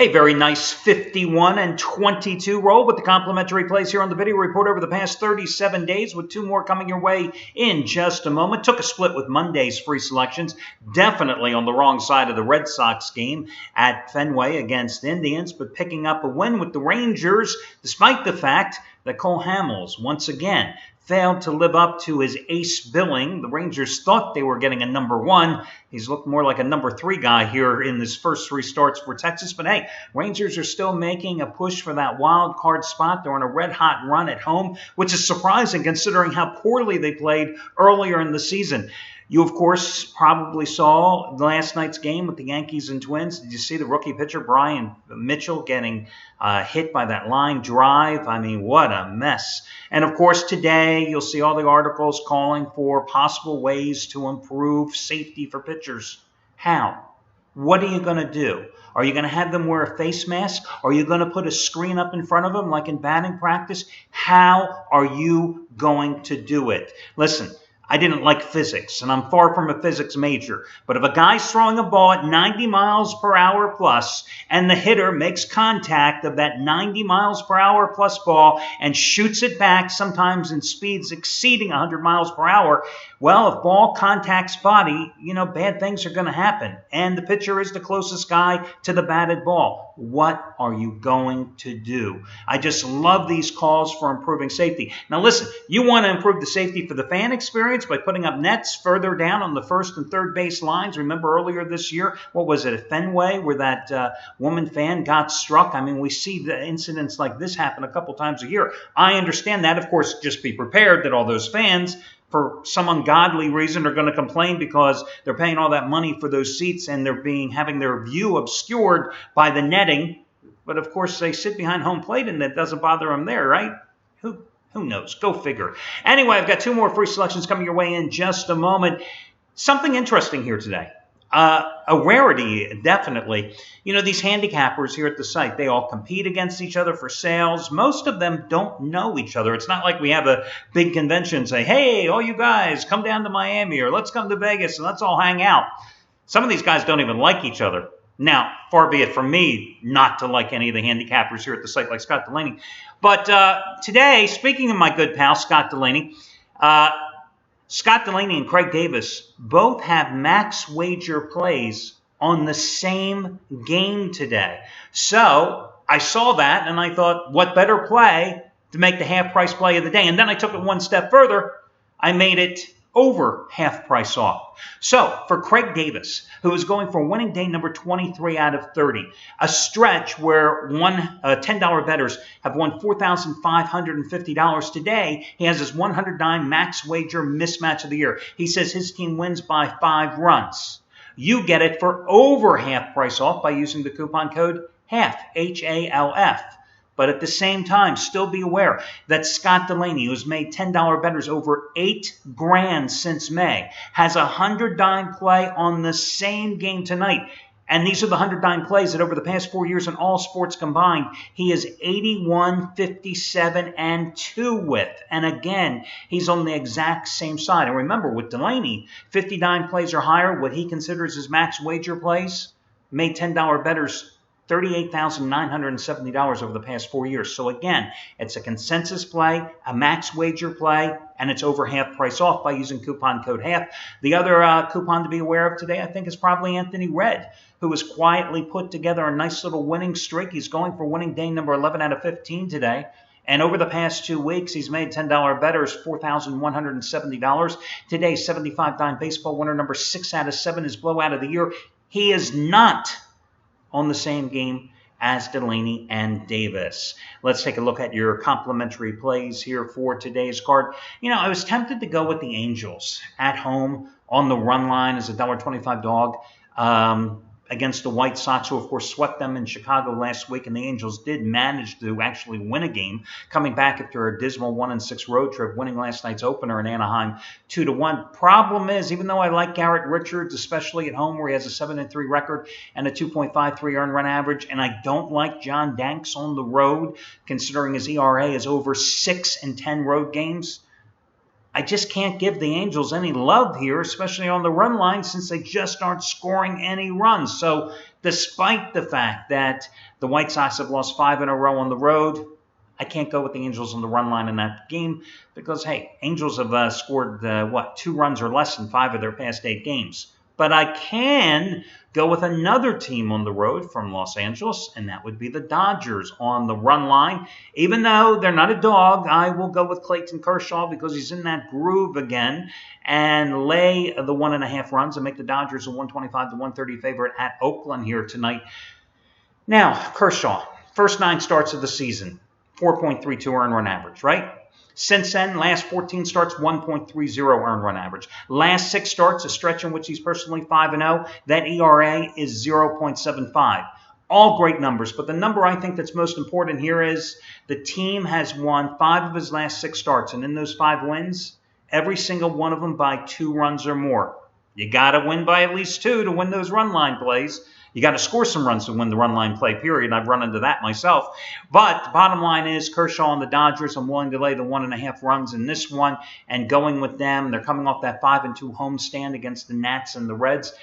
A very nice 51-22 roll with the complimentary plays here on the video report over the past 37 days, with two more coming your way in just a moment. Took a split with Monday's free selections, definitely on the wrong side of the Red Sox game at Fenway against Indians, but picking up a win with the Rangers, despite the fact that Cole Hamels once again failed to live up to his ace billing. The Rangers thought they were getting a number one. He's looked more like a number three guy here in his first three starts for Texas. But hey, Rangers are still making a push for that wild card spot. They're on a red-hot run at home, which is surprising considering how poorly they played earlier in the season. You, of course, probably saw last night's game with the Yankees and Twins. Did you see the rookie pitcher, Brian Mitchell, getting hit by that line drive? I mean, what a mess. And, of course, today you'll see all the articles calling for possible ways to improve safety for pitchers. How? What are you going to do? Are you going to have them wear a face mask? Are you going to put a screen up in front of them like in batting practice? How are you going to do it? Listen, I didn't like physics, and I'm far from a physics major. But if a guy's throwing a ball at 90 miles per hour plus, and the hitter makes contact of that 90 miles per hour plus ball and shoots it back, sometimes in speeds exceeding 100 miles per hour, well, if ball contacts body, bad things are going to happen. And the pitcher is the closest guy to the batted ball. What are you going to do? I just love these calls for improving safety. Now listen, you want to improve the safety for the fan experience by putting up nets further down on the first and third base lines. Remember earlier this year, what was it, at Fenway, where that woman fan got struck? I mean, we see the incidents like this happen a couple times a year. I understand that. Of course, just be prepared that all those fans, for some ungodly reason, are going to complain because they're paying all that money for those seats and they're having their view obscured by the netting. But of course, they sit behind home plate and that doesn't bother them there, right? Who knows? Go figure. Anyway, I've got two more free selections coming your way in just a moment. Something interesting here today. A rarity, definitely. These handicappers here at the site, they all compete against each other for sales. Most of them don't know each other. It's not like we have a big convention and say, hey, all you guys, come down to Miami or let's come to Vegas and let's all hang out. Some of these guys don't even like each other. Now, far be it from me not to like any of the handicappers here at the site like Scott Delaney. But today, speaking of my good pal, Scott Delaney, Scott Delaney and Craig Davis both have max wager plays on the same game today. So I saw that and I thought, what better play to make the half price play of the day? And then I took it one step further. I made it over half price off. So for Craig Davis, who is going for winning day number 23 out of 30, a stretch where $10 bettors have won $4,550 today, he has his 109 max wager mismatch of the year. He says his team wins by 5 runs. You get it for over half price off by using the coupon code HALF, H-A-L-F. But at the same time, still be aware that Scott Delaney, who's made $10 bettors over $8,000 since May, has a 100-dime play on the same game tonight. And these are the 100-dime plays that over the past 4 years in all sports combined, he is 81, 57, and 2 with. And again, he's on the exact same side. And remember, with Delaney, 50-dime plays or higher, what he considers his max wager plays, made $10 bettors $38,970 over the past 4 years. So again, it's a consensus play, a max wager play, and it's over half price off by using coupon code HALF. The other coupon to be aware of today, I think, is probably Anthony Red, who has quietly put together a nice little winning streak. He's going for winning day number 11 out of 15 today. And over the past 2 weeks, he's made $10 bettors $4,170. Today, 75-dime baseball winner number 6 out of 7, his blowout of the year. He is not on the same game as Delaney and Davis. Let's take a look at your complimentary plays here for today's card. I was tempted to go with the Angels at home on the run line as a $1.25 dog against the White Sox, who, of course, swept them in Chicago last week, and the Angels did manage to actually win a game, coming back after a dismal 1-6 road trip, winning last night's opener in Anaheim 2-1. Problem is, even though I like Garrett Richards, especially at home where he has a 7-3 record and a 2.53 earned run average, and I don't like John Danks on the road, considering his ERA is over 6 in 10 road games, I just can't give the Angels any love here, especially on the run line, since they just aren't scoring any runs. So Despite the fact that the White Sox have lost 5 in a row on the road, I can't go with the Angels on the run line in that game because, hey, Angels have scored, 2 runs or less in 5 of their past 8 games. But I can go with another team on the road from Los Angeles, and that would be the Dodgers on the run line. Even though they're not a dog, I will go with Clayton Kershaw because he's in that groove again and lay the 1.5 runs and make the Dodgers a 125 to 130 favorite at Oakland here tonight. Now, Kershaw, first 9 starts of the season, 4.32 earned run average, right? Since then, last 14 starts, 1.30 earned run average. Last 6 starts, a stretch in which he's personally 5-0, that ERA is 0.75. All great numbers, but the number I think that's most important here is the team has won 5 of his last 6 starts, and in those 5 wins, every single one of them by 2 runs or more. You got to win by at least 2 to win those run line plays. You got to score some runs to win the run line play, period. I've run into that myself. But the bottom line is Kershaw and the Dodgers, I'm willing to lay the 1.5 runs in this one and going with them. They're coming off that 5-2 home stand against the Nats and the Reds.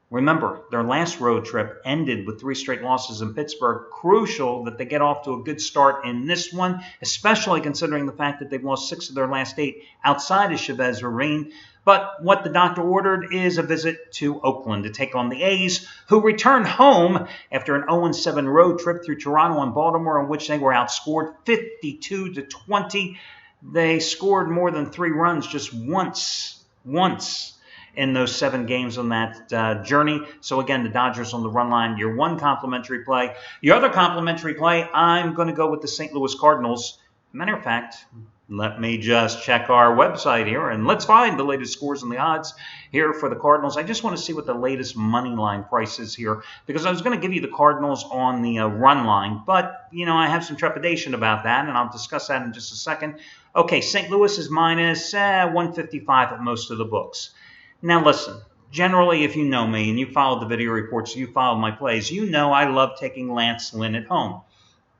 Remember, their last road trip ended with 3 straight losses in Pittsburgh. Crucial that they get off to a good start in this one, especially considering the fact that they've lost 6 of their last 8 outside of Chavez Ravine. But what the doctor ordered is a visit to Oakland to take on the A's, who returned home after an 0-7 road trip through Toronto and Baltimore, in which they were outscored 52-20. They scored more than 3 runs just once in those 7 games on that journey. So again, the Dodgers on the run line, your one complimentary play. Your other complimentary play, I'm going to go with the St. Louis Cardinals. Matter of fact, let me just check our website here, and let's find the latest scores and the odds here for the Cardinals. I just want to see what the latest money line price is here, because I was going to give you the Cardinals on the run line, but, I have some trepidation about that, and I'll discuss that in just a second. Okay, St. Louis is minus 155 at most of the books. Now, listen. Generally, if you know me and you followed the video reports, you followed my plays, you know I love taking Lance Lynn at home,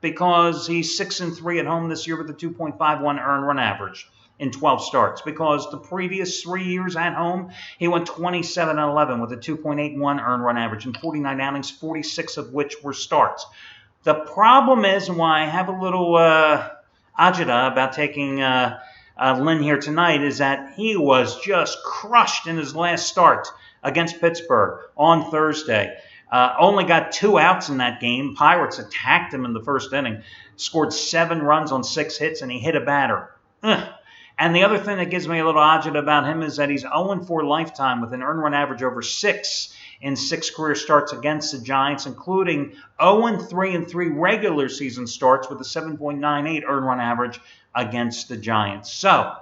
because he's 6-3 at home this year with a 2.51 earned run average in 12 starts. Because the previous 3 years at home, he went 27-11 with a 2.81 earned run average in 49 outings, 46 of which were starts. The problem is, and why I have a little agita about taking Lynn here tonight, is that he was just crushed in his last start against Pittsburgh on Thursday. Only got 2 outs in that game. Pirates attacked him in the first inning, scored 7 runs on 6 hits, and he hit a batter. And the other thing that gives me a little agita about him is that he's 0-4 lifetime with an earned run average over 6 in 6 career starts against the Giants, including 0-3 in 3 regular season starts with a 7.98 earned run average against the Giants. So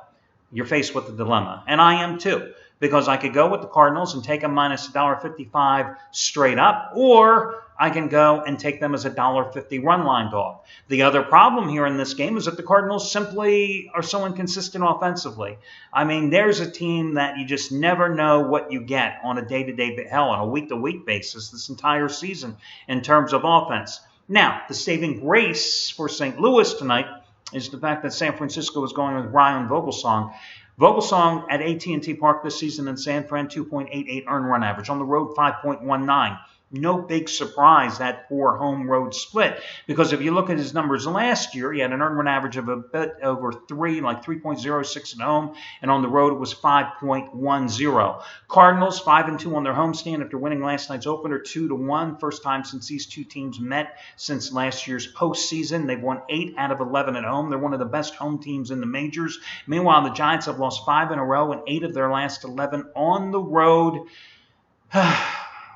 you're faced with a dilemma, and I am too. Because I could go with the Cardinals and take them minus $1.55 straight up, or I can go and take them as a $1.50 run line dog. The other problem here in this game is that the Cardinals simply are so inconsistent offensively. I mean, there's a team that you just never know what you get on a day-to-day, on a week-to-week basis this entire season in terms of offense. Now, the saving grace for St. Louis tonight is the fact that San Francisco is going with Ryan Vogelsong. Vogelsong at AT&T Park this season in San Fran, 2.88 earned run average. On the road, 5.19. No big surprise, that poor home road split, because if you look at his numbers last year, he had an earned run average of a bit over 3, like 3.06 at home, and on the road it was 5.10. Cardinals 5-2 on their homestand after winning last night's opener 2-1. First time since these two teams met since last year's postseason. They've won 8 out of 11 at home. They're one of the best home teams in the majors. Meanwhile, the Giants have lost 5 in a row and 8 of their last 11 on the road.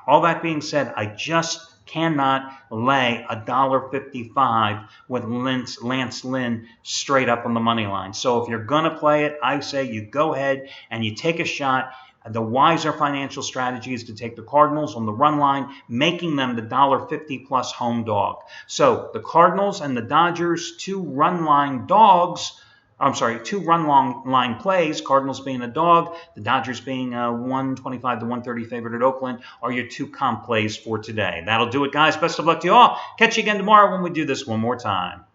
All that being said, I just cannot lay $1.55 with Lance Lynn straight up on the money line. So if you're going to play it, I say you go ahead and you take a shot. The wiser financial strategy is to take the Cardinals on the run line, making them the $1.50 plus home dog. So the Cardinals and the Dodgers, 2 run line plays, Cardinals being a dog, the Dodgers being a 125 to 130 favorite at Oakland, are your 2 comp plays for today. That'll do it, guys. Best of luck to you all. Catch you again tomorrow when we do this one more time.